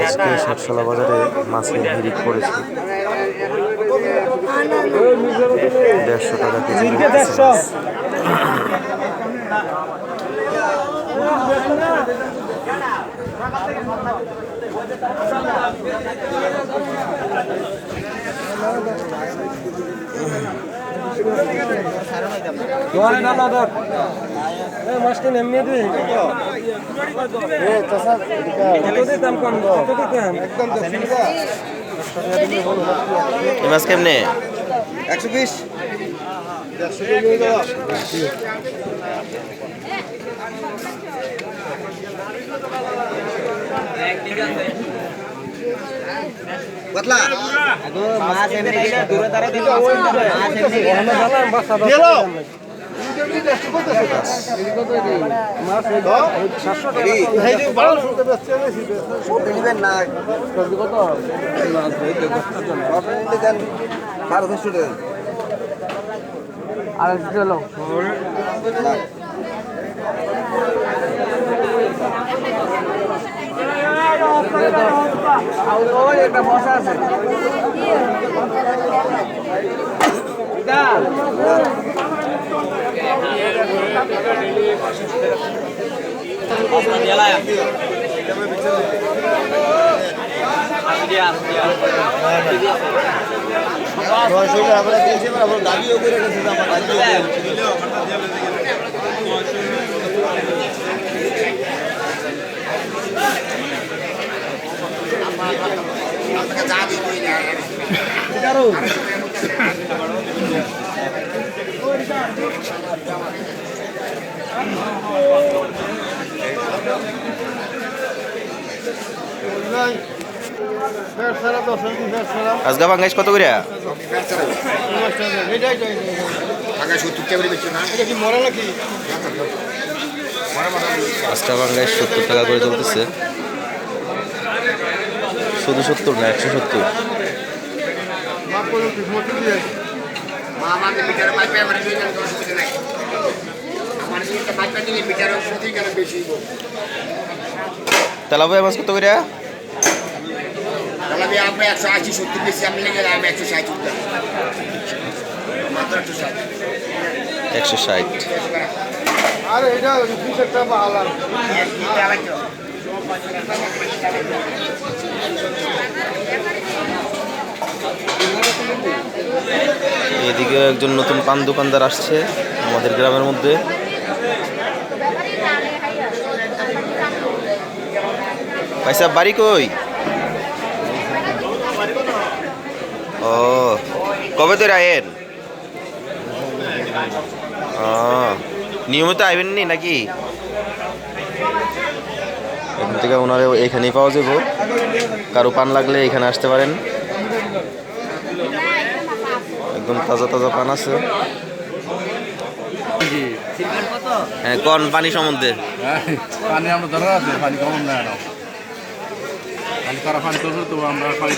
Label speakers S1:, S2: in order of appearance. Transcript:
S1: আজকে ষাটশোলা বাজারে মাছের হিরিক পড়েছে 150 টাকা কেজি। মাছ কেমনে
S2: 120 কতলা মাছ এমনি দূরে তারা দিল মাছ এমনি একটা বসা আছে দাবিও করে গেছে
S1: আজগা বাঙ্গাইশ কত করে? আজকা বাঙ্গাইশ 70 টাকা করে চলতেছে। শুধু 70 না 170। তেলাপিয়া মাছ কত করে?
S2: 180-70 বেশি আমি লেগে 160
S1: 160।
S2: আর এটা একটা ভালো
S1: এদিকে একজন নতুন পান দোকানদার আসছে আমাদের গ্রামের মধ্যে। ভাই সাহেব বাড়ি কই? ও কবে তো আয়েন? নিয়মিত আইবেন নি নাকি? এখান থেকে ওনারে এখানেই পাওয়া যাবো। কারো পান লাগলে এখানে আসতে পারেন, একদম তাজা তাজা পান আছে। হ্যাঁ কোন পানি সম্বন্ধে?
S3: পানি আমরা ধরা আছে, পানি কম না পানি খারাপ পানি তো আমরা পানি